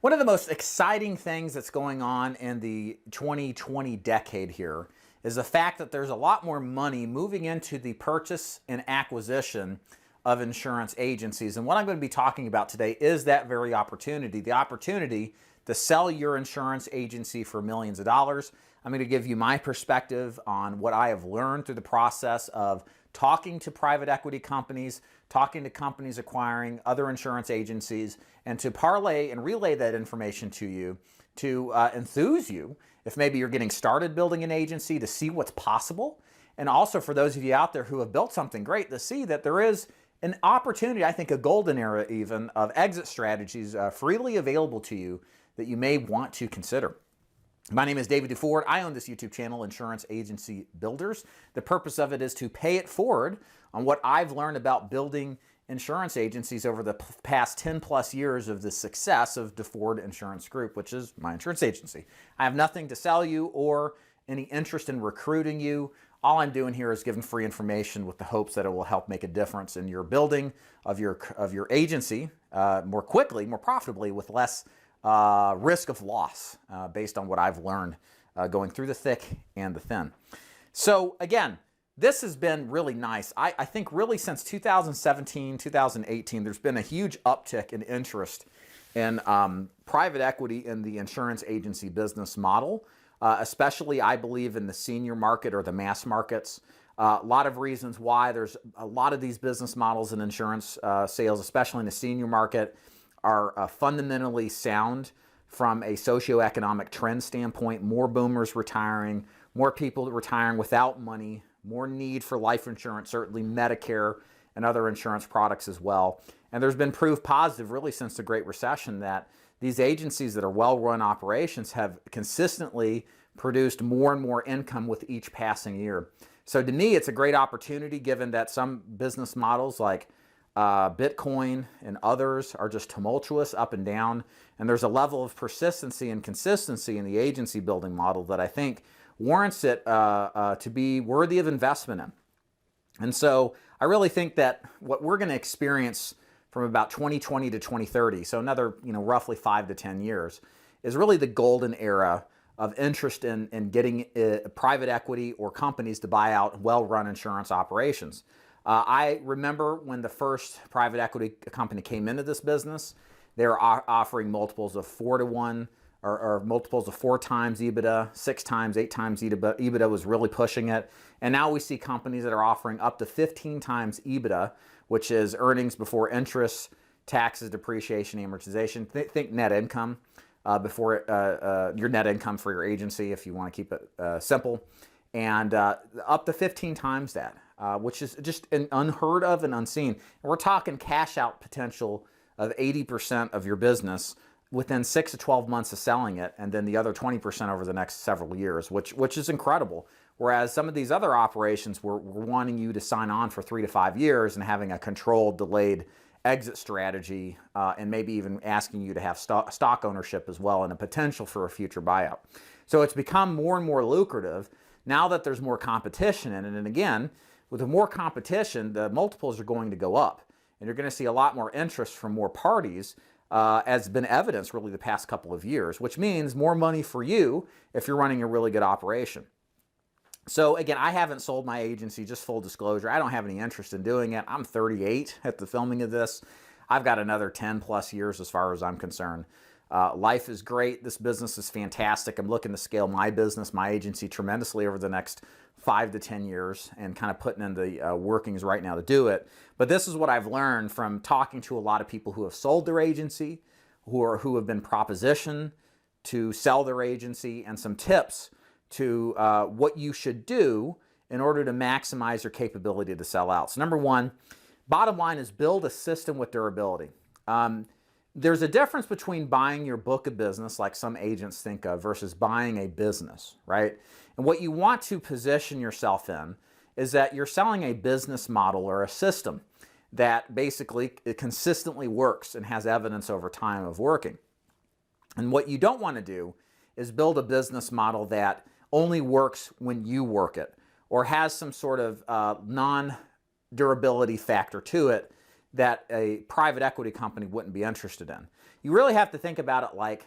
One of the most exciting things that's going on in the 2020 decade here is the fact that there's a lot more money moving into the purchase and acquisition of insurance agencies. And what I'm going to be talking about today is that very opportunity, the opportunity to sell your insurance agency for millions of dollars. I'm going to give you my perspective on what I have learned through the process of talking to private equity companies, talking to companies acquiring other insurance agencies, and to parlay and relay that information to you to enthuse you if maybe you're getting started building an agency, to see what's possible. And also for those of you out there who have built something great, to see that there is an opportunity, I think a golden era even, of exit strategies freely available to you that you may want to consider. My name is David DeFord. I own this YouTube channel, Insurance Agency Builders. The purpose of it is to pay it forward on what I've learned about building insurance agencies over the past 10 plus years of the success of DeFord Insurance Group, which is my insurance agency. I have nothing to sell you or any interest in recruiting you. All I'm doing here is giving free information with the hopes that it will help make a difference in your building of your agency more quickly, more profitably, with less risk of loss based on what I've learned going through the thick and the thin. So again, this has been really nice. I think really since 2017, 2018, there's been a huge uptick in interest in private equity in the insurance agency business model, especially I believe in the senior market or the mass markets. A lot of reasons why there's a lot of these business models in insurance sales, especially in the senior market, are fundamentally sound from a socioeconomic trend standpoint. More boomers retiring, more people retiring without money, more need for life insurance, certainly Medicare and other insurance products as well. And there's been proof positive really since the Great Recession that these agencies that are well-run operations have consistently produced more and more income with each passing year. So to me, it's a great opportunity given that some business models like Bitcoin and others are just tumultuous up and down. And there's a level of persistency and consistency in the agency building model that I think warrants it to be worthy of investment in. And so I really think that what we're going to experience from about 2020 to 2030, so another roughly 5 to 10 years, is really the golden era of interest in getting private equity or companies to buy out well-run insurance operations. I remember when the first private equity company came into this business, they were offering multiples of 4 to 1 or multiples of 4 times EBITDA, 6 times, 8 times EBITDA. EBITDA was really pushing it. And now we see companies that are offering up to 15 times EBITDA, which is earnings before interest, taxes, depreciation, amortization. Think net income before your net income for your agency if you want to keep it simple. And up to 15 times that. Which is just an unheard of and unseen. And we're talking cash out potential of 80% of your business within 6 to 12 months of selling it, and then the other 20% over the next several years, which is incredible. Whereas some of these other operations were wanting you to sign on for 3 to 5 years and having a controlled, delayed exit strategy, and maybe even asking you to have stock ownership as well and a potential for a future buyout. So it's become more and more lucrative now that there's more competition in it. And again, with the more competition, the multiples are going to go up. And you're going to see a lot more interest from more parties, as has been evidenced really the past couple of years, which means more money for you if you're running a really good operation. So again, I haven't sold my agency, just full disclosure. I don't have any interest in doing it. I'm 38 at the filming of this. I've got another 10 plus years as far as I'm concerned. Life is great. This business is fantastic. I'm looking to scale my business, my agency, tremendously over the next 5 to 10 years and kind of putting in the workings right now to do it. But this is what I've learned from talking to a lot of people who have sold their agency, who have been propositioned to sell their agency, and some tips to what you should do in order to maximize your capability to sell out. So number one, bottom line is build a system with durability. There's a difference between buying your book of business, like some agents think of, versus buying a business, right? And what you want to position yourself in is that you're selling a business model or a system that basically it consistently works and has evidence over time of working. And what you don't want to do is build a business model that only works when you work it or has some sort of non-durability factor to it that a private equity company wouldn't be interested in. you really have to think about it like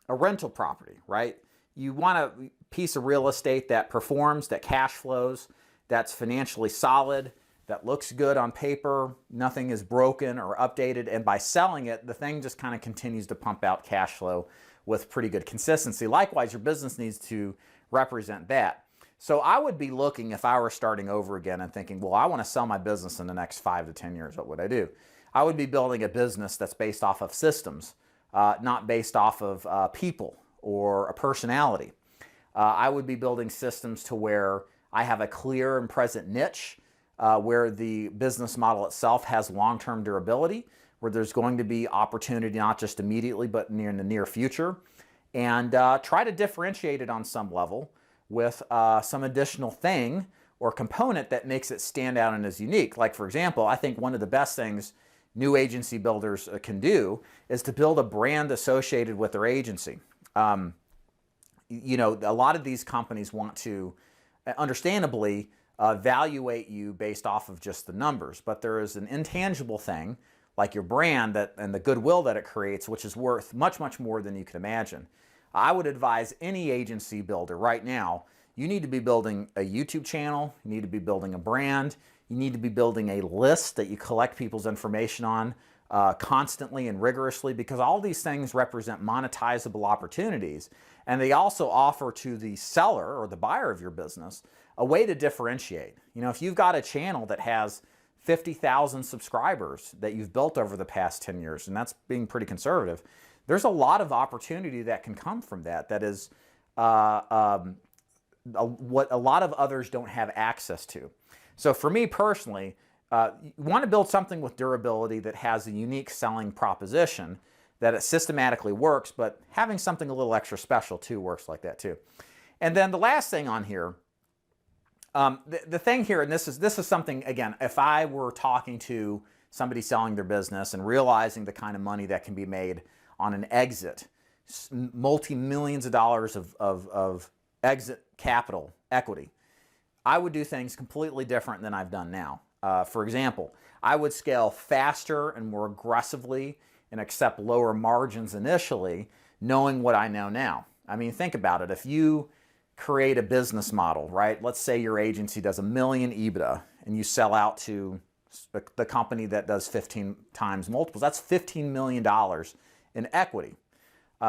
a rental property, right? You want a piece of real estate that performs, that cash flows, that's financially solid, that looks good on paper, nothing is broken or updated, and by selling it, the thing just kind of continues to pump out cash flow with pretty good consistency. Likewise, your business needs to represent that. So I would be looking, if I were starting over again and thinking, well, I want to sell my business in the next 5 to 10 years, what would I do? I would be building a business that's based off of systems, not based off of people or a personality. I would be building systems to where I have a clear and present niche, where the business model itself has long-term durability, where there's going to be opportunity not just immediately but in the near future, and try to differentiate it on some level with some additional thing or component that makes it stand out and is unique. Like, for example, I think one of the best things new agency builders can do is to build a brand associated with their agency. You know, a lot of these companies want to, understandably, evaluate you based off of just the numbers, but there is an intangible thing like your brand that and the goodwill that it creates, which is worth much, much more than you can imagine. I would advise any agency builder right now, you need to be building a YouTube channel, you need to be building a brand, you need to be building a list that you collect people's information on constantly and rigorously, because all these things represent monetizable opportunities, and they also offer to the seller or the buyer of your business a way to differentiate. You know, if you've got a channel that has 50,000 subscribers that you've built over the past 10 years, and that's being pretty conservative, there's a lot of opportunity that can come from that. That is what a lot of others don't have access to. So for me personally, you want to build something with durability that has a unique selling proposition, that it systematically works, but having something a little extra special too works like that too. And then the last thing on here, the thing here, and this is something, again, if I were talking to somebody selling their business and realizing the kind of money that can be made on an exit, multi-millions of dollars of exit capital equity, I would do things completely different than I've done now. For example, I would scale faster and more aggressively and accept lower margins initially, knowing what I know now. I mean, think about it. If you create a business model, right? Let's say your agency does $1 million EBITDA and you sell out to the company that does 15 times multiples. That's $15 million in equity,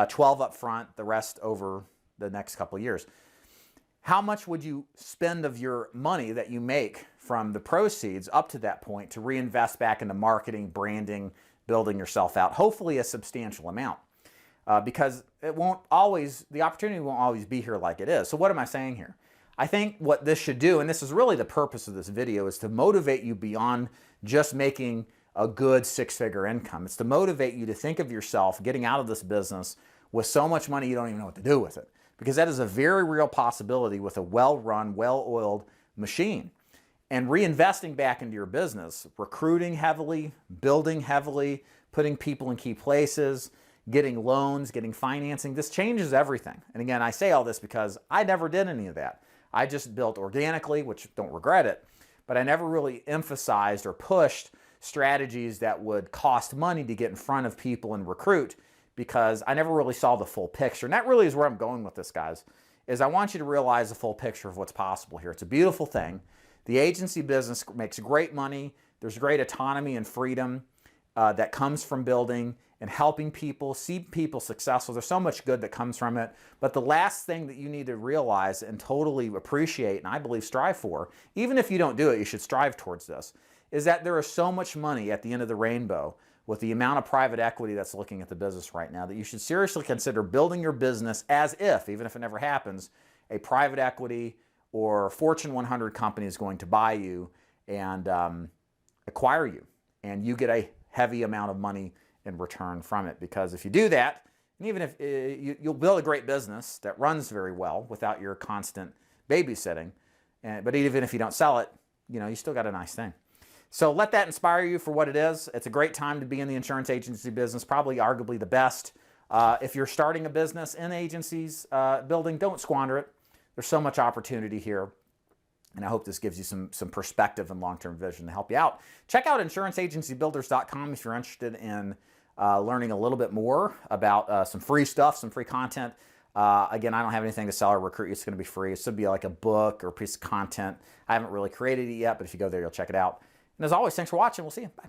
12 up front, the rest over the next couple of years. How much would you spend of your money that you make from the proceeds up to that point to reinvest back into marketing, branding, building yourself out? Hopefully a substantial amount. Because it won't always, the opportunity won't always be here like it is. So what am I saying here? I think what this should do, and this is really the purpose of this video, is to motivate you beyond just making a good six-figure income. It's to motivate you to think of yourself getting out of this business with so much money you don't even know what to do with it. Because that is a very real possibility with a well-run, well-oiled machine. And reinvesting back into your business, recruiting heavily, building heavily, putting people in key places, getting loans, getting financing, this changes everything. And again, I say all this because I never did any of that. I just built organically, which don't regret it, but I never really emphasized or pushed strategies that would cost money to get in front of people and recruit, because I never really saw the full picture. And that really is where I'm going with this, guys, is I want you to realize the full picture of what's possible here. It's a beautiful thing. The agency business makes great money. There's great autonomy and freedom that comes from building and helping people, see people successful. There's so much good that comes from it. But the last thing that you need to realize and totally appreciate, and I believe strive for, even if you don't do it, you should strive towards this, is that there is so much money at the end of the rainbow with the amount of private equity that's looking at the business right now that you should seriously consider building your business as if, even if it never happens, a private equity or Fortune 100 company is going to buy you and acquire you, and you get a heavy amount of money in return from it. Because if you do that, and even if you'll build a great business that runs very well without your constant babysitting, but even if you don't sell it, you know, you still got a nice thing. So let that inspire you for what it is. It's a great time to be in the insurance agency business, probably arguably the best. If you're starting a business in agencies building, don't squander it. There's so much opportunity here. And I hope this gives you some perspective and long-term vision to help you out. Check out insuranceagencybuilders.com if you're interested in learning a little bit more about some free stuff, some free content. Again, I don't have anything to sell or recruit you. It's going to be free. It's going to be like a book or a piece of content. I haven't really created it yet, but if you go there, you'll check it out. And as always, thanks for watching. We'll see you. Bye.